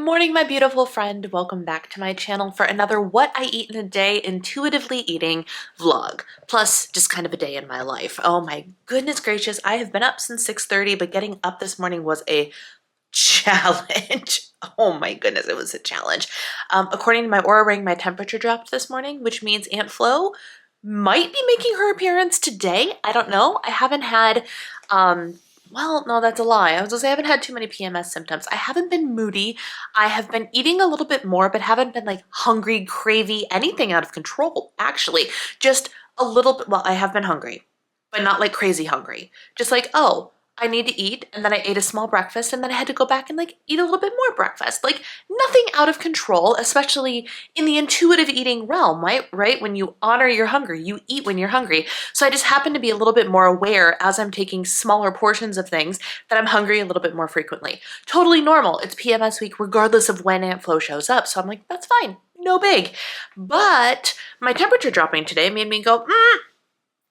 morning, my beautiful friend. Welcome back to my channel for another What I Eat in a Day intuitively eating vlog, plus just kind of a day in my life. Oh my goodness gracious, I have been up since 6:30, but getting up this morning was a challenge. Oh my goodness, it was a challenge. According to my Aura ring, my temperature dropped this morning, which means Aunt Flo might be making her appearance today. I don't know. I haven't had well, no, that's a lie. I was gonna say I haven't had too many PMS symptoms. I haven't been moody. I have been eating a little bit more, but haven't been like hungry, cravey, anything out of control, actually. Just a little bit. Well, I have been hungry, but not like crazy hungry. Just like, oh, I need to eat. And then I ate a small breakfast and then I had to go back and like eat a little bit more breakfast. Like nothing out of control, especially in the intuitive eating realm, right? When you honor your hunger, you eat when you're hungry. So I just happen to be a little bit more aware as I'm taking smaller portions of things that I'm hungry a little bit more frequently. Totally normal. It's PMS week regardless of when Aunt Flo shows up. So I'm like, that's fine. No big. But my temperature dropping today made me go,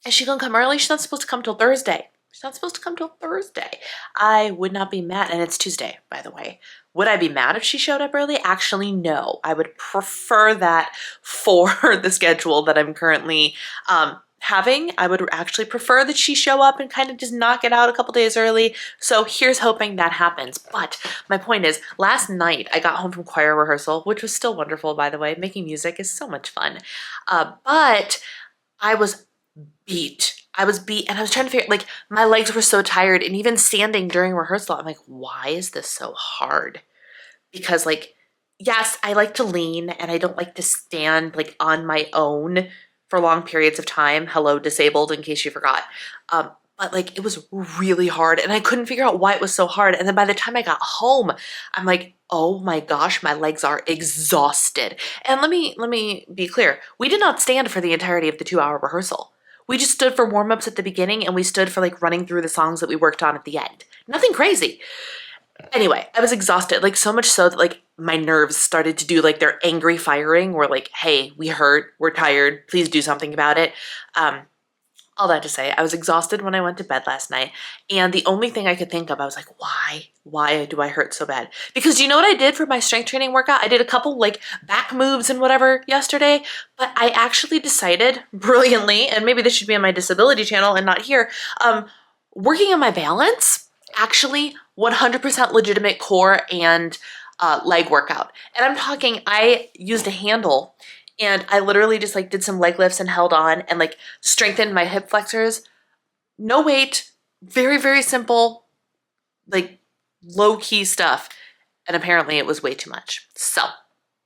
is she gonna come early? She's not supposed to come till Thursday. She's not supposed to come till Thursday. I would not be mad, and it's Tuesday, by the way. Would I be mad if she showed up early? Actually, no. I would prefer that for the schedule that I'm currently having. I would actually prefer that she show up and kind of just knock it out a couple days early. So here's hoping that happens. But my point is, last night I got home from choir rehearsal, which was still wonderful, by the way. Making music is so much fun. But I was beat. And I was trying to figure, like, my legs were so tired, and even standing during rehearsal, I'm like, why is this so hard? Because, like, yes, I like to lean, and I don't like to stand, like, on my own for long periods of time. Hello, disabled, in case you forgot. But, like, it was really hard, and I couldn't figure out why it was so hard. And then by the time I got home, I'm like, oh my gosh, my legs are exhausted. And let me be clear. We did not stand for the entirety of the 2-hour rehearsal. We just stood for warm-ups at the beginning, and we stood for like running through the songs that we worked on at the end. Nothing crazy. Anyway, I was exhausted, like so much so that like my nerves started to do like their angry firing. We're like, hey, we hurt, we're tired, please do something about it. All that to say, I was exhausted when I went to bed last night, and the only thing I could think of, I was like, why do I hurt so bad? Because you know what I did for my strength training workout? I did a couple like back moves and whatever yesterday, but I actually decided brilliantly, and maybe this should be on my disability channel and not here, working on my balance, actually 100% legitimate core and leg workout. And I'm talking, I used a handle and I literally just like did some leg lifts and held on and like strengthened my hip flexors. No weight, very, very simple, like low key stuff. And apparently it was way too much. So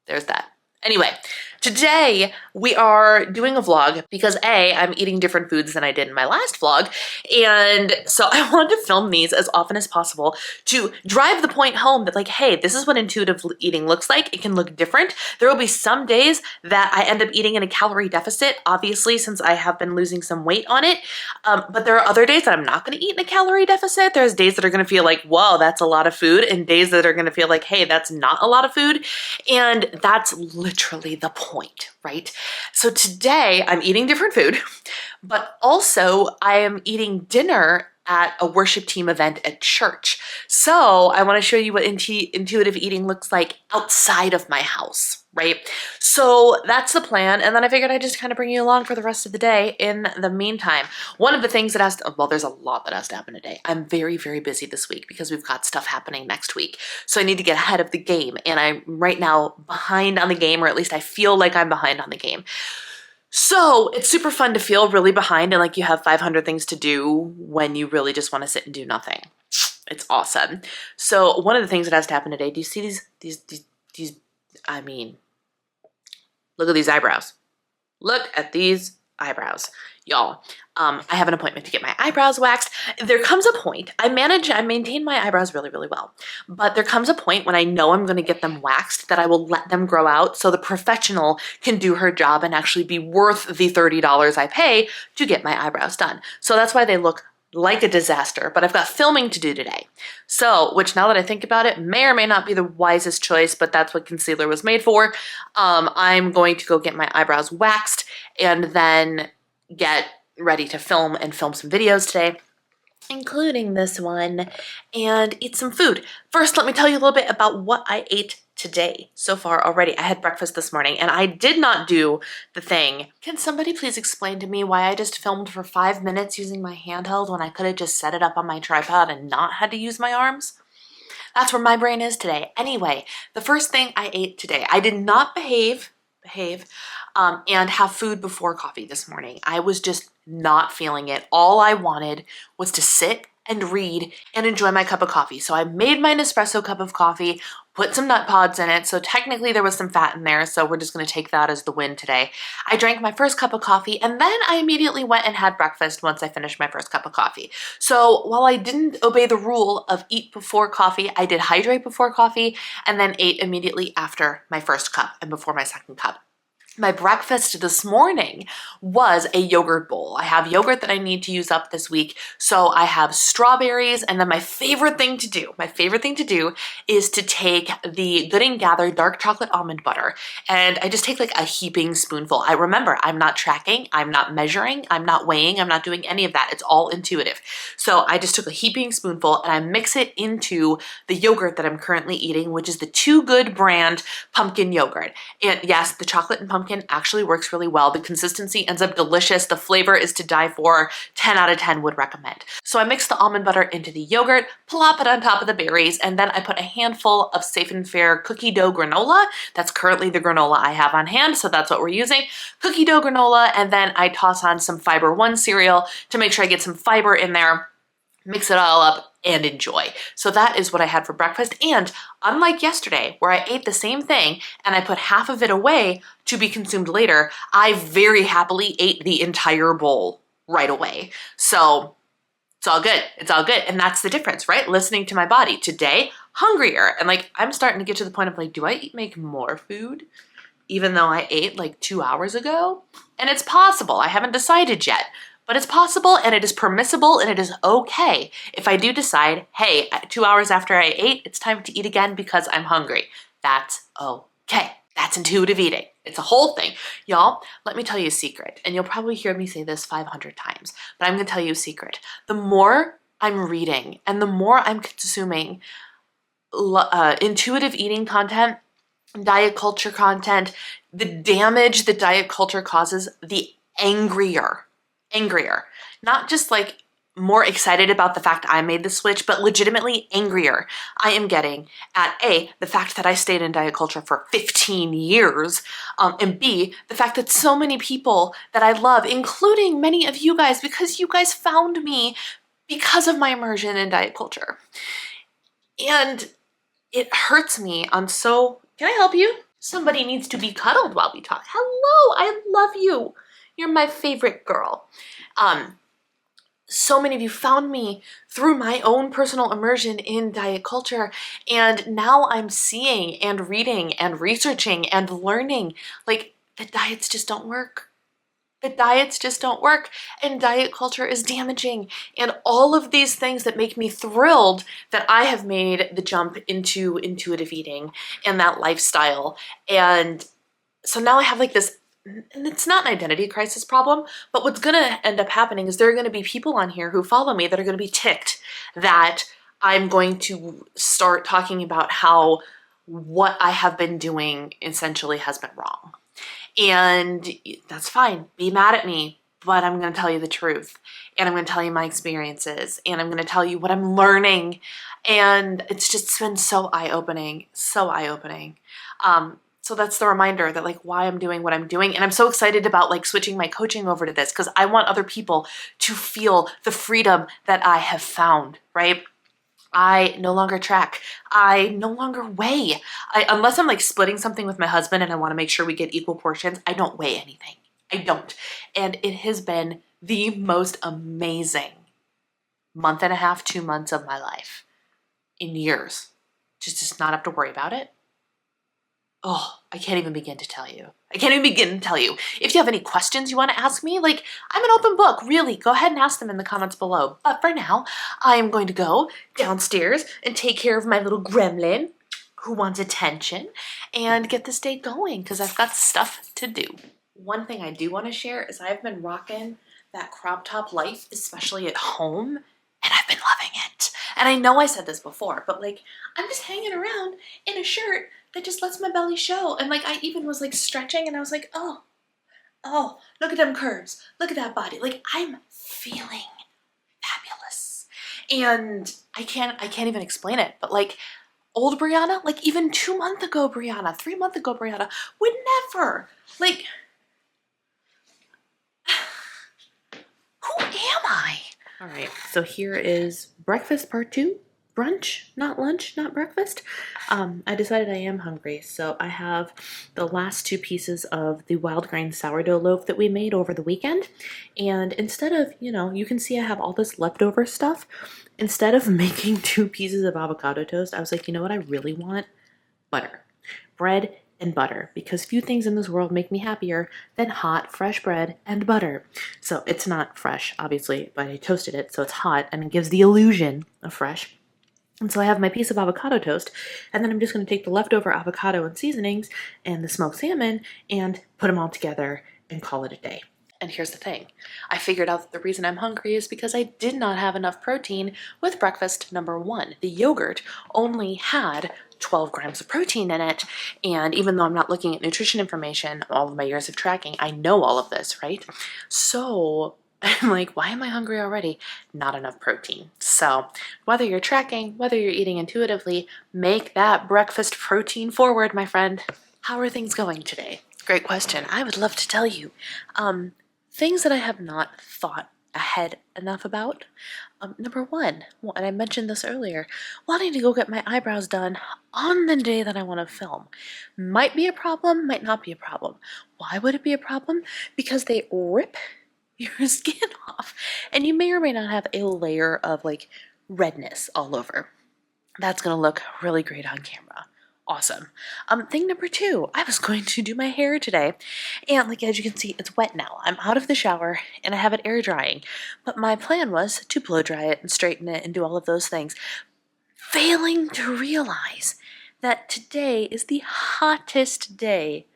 there's that. Anyway, today we are doing a vlog because A, I'm eating different foods than I did in my last vlog. And so I wanted to film these as often as possible to drive the point home that like, hey, this is what intuitive eating looks like. It can look different. There will be some days that I end up eating in a calorie deficit, obviously, since I have been losing some weight on it. But there are other days that I'm not going to eat in a calorie deficit. There's days that are going to feel like, whoa, that's a lot of food, and days that are going to feel like, hey, that's not a lot of food. And that's literally the point, right? So today I'm eating different food, but also I am eating dinner at a worship team event at church. So I want to show you what intuitive eating looks like outside of my house, right? So that's the plan. And then I figured I'd just kind of bring you along for the rest of the day. In the meantime, one of the things that has to, well, there's a lot that has to happen today. I'm very, very busy this week because we've got stuff happening next week. So I need to get ahead of the game. And I'm right now behind on the game, or at least I feel like I'm behind on the game. So it's super fun to feel really behind and like you have 500 things to do when you really just want to sit and do nothing. It's awesome. So one of the things that has to happen today, do you see these, I mean, look at these eyebrows. Look at these eyebrows. Y'all, I have an appointment to get my eyebrows waxed. There comes a point, I maintain my eyebrows really, really well, but there comes a point when I know I'm going to get them waxed that I will let them grow out so the professional can do her job and actually be worth the $30 I pay to get my eyebrows done. So that's why they look like a disaster, but I've got filming to do today. So, which now that I think about it, may or may not be the wisest choice, but that's what concealer was made for. I'm going to go get my eyebrows waxed and then get ready to film some videos today, including this one, and eat some food. First, let me tell you a little bit about what I ate today so far already. I had breakfast this morning and I did not do the thing. Can somebody please explain to me why I just filmed for 5 minutes using my handheld when I could have just set it up on my tripod and not had to use my arms? That's where my brain is today. Anyway, the first thing I ate today, I did not behave and have food before coffee this morning. I was just not feeling it. All I wanted was to sit and read and enjoy my cup of coffee. So I made my Nespresso cup of coffee, put some nut pods in it. So technically there was some fat in there. So we're just going to take that as the win today. I drank my first cup of coffee and then I immediately went and had breakfast once I finished my first cup of coffee. So while I didn't obey the rule of eat before coffee, I did hydrate before coffee and then ate immediately after my first cup and before my second cup. My breakfast this morning was a yogurt bowl. I have yogurt that I need to use up this week. So I have strawberries, and then my favorite thing to do is to take the Good and Gather dark chocolate almond butter. And I just take like a heaping spoonful. I remember I'm not tracking, I'm not measuring, I'm not weighing, I'm not doing any of that. It's all intuitive. So I just took a heaping spoonful and I mix it into the yogurt that I'm currently eating, which is the Too Good brand pumpkin yogurt. And yes, the chocolate and pumpkin actually works really well. The consistency ends up delicious. The flavor is to die for. 10 out of 10 would recommend. So I mix the almond butter into the yogurt, plop it on top of the berries, and then I put a handful of Safe and Fair cookie dough granola. That's currently the granola I have on hand, so that's what we're using. Cookie dough granola, and then I toss on some Fiber One cereal to make sure I get some fiber in there. Mix it all up and enjoy. So that is what I had for breakfast. And unlike yesterday, where I ate the same thing and I put half of it away to be consumed later, I very happily ate the entire bowl right away. So it's all good. It's all good. And that's the difference, right? Listening to my body. Today, hungrier. And like, I'm starting to get to the point of like, do I make more food? Even though I ate like 2 hours ago? And it's possible. I haven't decided yet. But it's possible and it is permissible and it is okay if I do decide, hey, 2 hours after I ate, it's time to eat again because I'm hungry. That's okay. That's intuitive eating. It's a whole thing. Y'all, let me tell you a secret. And you'll probably hear me say this 500 times, but I'm going to tell you a secret. The more I'm reading and the more I'm consuming intuitive eating content, diet culture content, the damage that diet culture causes, the angrier, not just like more excited about the fact I made the switch, but legitimately angrier I am getting at A, the fact that I stayed in diet culture for 15 years, and B, the fact that so many people that I love, including many of you guys, because you guys found me because of my immersion in diet culture. And it hurts me on so, can I help you? Somebody needs to be cuddled while we talk. Hello, I love you. You're my favorite girl. So many of you found me through my own personal immersion in diet culture, and now I'm seeing and reading and researching and learning like the diets just don't work. The diets just don't work, and diet culture is damaging, and all of these things that make me thrilled that I have made the jump into intuitive eating and that lifestyle. And so now I have like this, and it's not an identity crisis problem, but what's going to end up happening is there are going to be people on here who follow me that are going to be ticked that I'm going to start talking about how what I have been doing essentially has been wrong. And that's fine. Be mad at me, but I'm going to tell you the truth. And I'm going to tell you my experiences. And I'm going to tell you what I'm learning. And it's just been so eye-opening, so eye-opening. So that's the reminder that like why I'm doing what I'm doing. And I'm so excited about like switching my coaching over to this because I want other people to feel the freedom that I have found, right? I no longer track. I no longer weigh. Unless I'm like splitting something with my husband and I want to make sure we get equal portions, I don't weigh anything. I don't. And it has been the most amazing month and a half, 2 months of my life in years. Just not have to worry about it. Oh, I can't even begin to tell you. If you have any questions you want to ask me, like, I'm an open book, really. Go ahead and ask them in the comments below. But for now, I am going to go downstairs and take care of my little gremlin who wants attention and get this day going because I've got stuff to do. One thing I do want to share is I've been rocking that crop top life, especially at home, and I've been loving it. And I know I said this before, but like, I'm just hanging around in a shirt that just lets my belly show. And like I even was like stretching and I was like, oh, look at them curves. Look at that body. Like I'm feeling fabulous. And I can't even explain it, but like old Brianna, like even 2 months ago Brianna, 3 months ago Brianna would never, like, who am I? All right, so here is breakfast part 2. Brunch, not lunch, not breakfast. I decided I am hungry, so I have the last 2 pieces of the wild grain sourdough loaf that we made over the weekend. And instead of, you can see I have all this leftover stuff. Instead of making 2 pieces of avocado toast, I was like, you know what I really want? Butter. Bread and butter, because few things in this world make me happier than hot, fresh bread and butter. So it's not fresh, obviously, but I toasted it, so it's hot, and it gives the illusion of fresh. And so I have my piece of avocado toast, and then I'm just going to take the leftover avocado and seasonings and the smoked salmon and put them all together and call it a day. And here's the thing. I figured out that the reason I'm hungry is because I did not have enough protein with breakfast number 1. The yogurt only had 12 grams of protein in it. And even though I'm not looking at nutrition information, all of my years of tracking, I know all of this, right? So I'm like, why am I hungry already? Not enough protein. So whether you're tracking, whether you're eating intuitively, make that breakfast protein forward, my friend. How are things going today? Great question. I would love to tell you. Things that I have not thought ahead enough about. Number 1, and I mentioned this earlier, wanting to go get my eyebrows done on the day that I want to film. Might be a problem, might not be a problem. Why would it be a problem? Because they rip your skin off, and you may or may not have a layer of like redness all over. That's gonna look really great on camera. Awesome. Thing number 2, I was going to do my hair today, and like as you can see, it's wet now. I'm out of the shower and I have it air drying, but my plan was to blow dry it and straighten it and do all of those things, failing to realize that today is the hottest day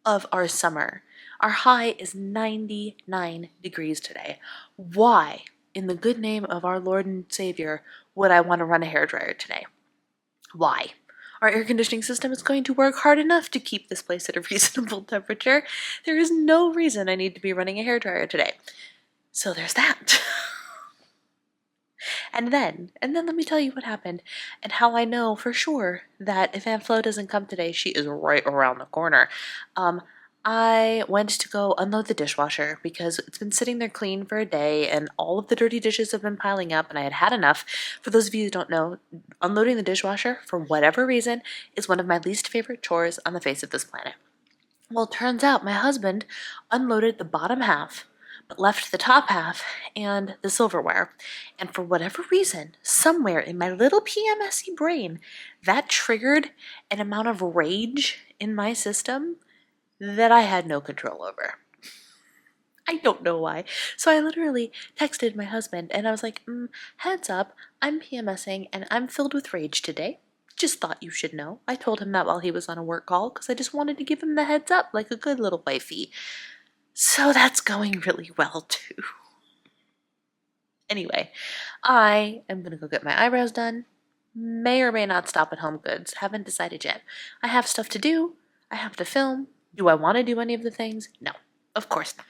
of our summer. Our high is 99 degrees today. Why, in the good name of our Lord and Savior, would I want to run a hairdryer today? Why? Our air conditioning system is going to work hard enough to keep this place at a reasonable temperature. There is no reason I need to be running a hairdryer today. So there's that. And then let me tell you what happened and how I know for sure that if Aunt Flo doesn't come today, she is right around the corner. I went to go unload the dishwasher because it's been sitting there clean for a day and all of the dirty dishes have been piling up and I had had enough. For those of you who don't know, unloading the dishwasher, for whatever reason, is one of my least favorite chores on the face of this planet. Well, it turns out my husband unloaded the bottom half, but left the top half and the silverware. And for whatever reason, somewhere in my little PMSy brain, that triggered an amount of rage in my system that I had no control over. I don't know why. So I literally texted my husband and I was like, heads up, I'm PMSing and I'm filled with rage today. Just thought you should know. I told him that while he was on a work call because I just wanted to give him the heads up like a good little wifey. So that's going really well too. Anyway, I am going to go get my eyebrows done. May or may not stop at Home Goods. Haven't decided yet. I have stuff to do. I have to film. Do I want to do any of the things? No, of course not.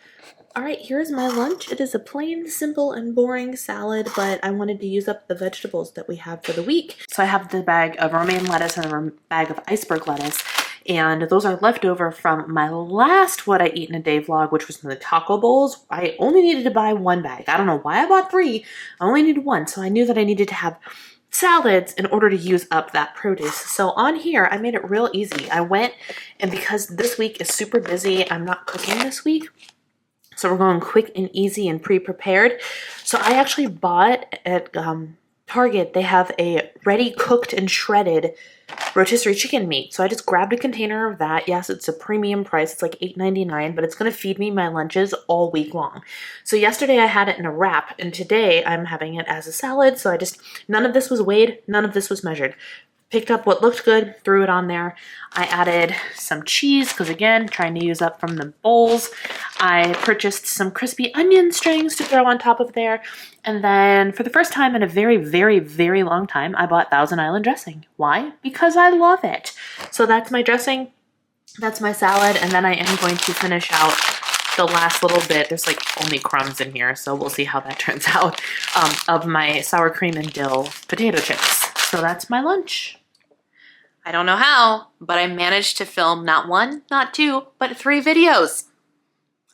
All right, here's my lunch. It is a plain, simple, and boring salad, but I wanted to use up the vegetables that we have for the week. So I have the bag of romaine lettuce and a bag of iceberg lettuce, and those are left over from my last What I Eat in a Day vlog, which was in the taco bowls. I only needed to buy 1 bag. I don't know why I bought 3. I only needed 1, so I knew that I needed to have salads in order to use up that produce. So on here, I made it real easy. I went, and because this week is super busy, I'm not cooking this week. So we're going quick and easy and pre-prepared. So I actually bought at Target, they have a ready cooked and shredded rotisserie chicken meat. So I just grabbed a container of that. Yes, it's a premium price. It's like $8.99, but it's going to feed me my lunches all week long. So yesterday I had it in a wrap, and today I'm having it as a salad. So none of this was weighed, none of this was measured. picked up what looked good, threw it on there. I added some cheese because, again, trying to use up from the bowls. I purchased some crispy onion strings to throw on top of there. And then for the first time in a very, very, very long time, I bought Thousand Island dressing. Why? Because I love it. So that's my dressing. That's my salad. And then I am going to finish out the last little bit. There's like only crumbs in here, so we'll see how that turns out, of my sour cream and dill potato chips. So that's my lunch. I don't know how, but I managed to film not one, not two, but 3 videos.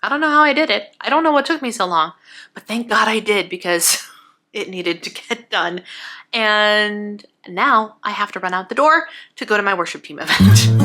I don't know how I did it. I don't know what took me so long, but thank God I did because it needed to get done. And now I have to run out the door to go to my worship team event.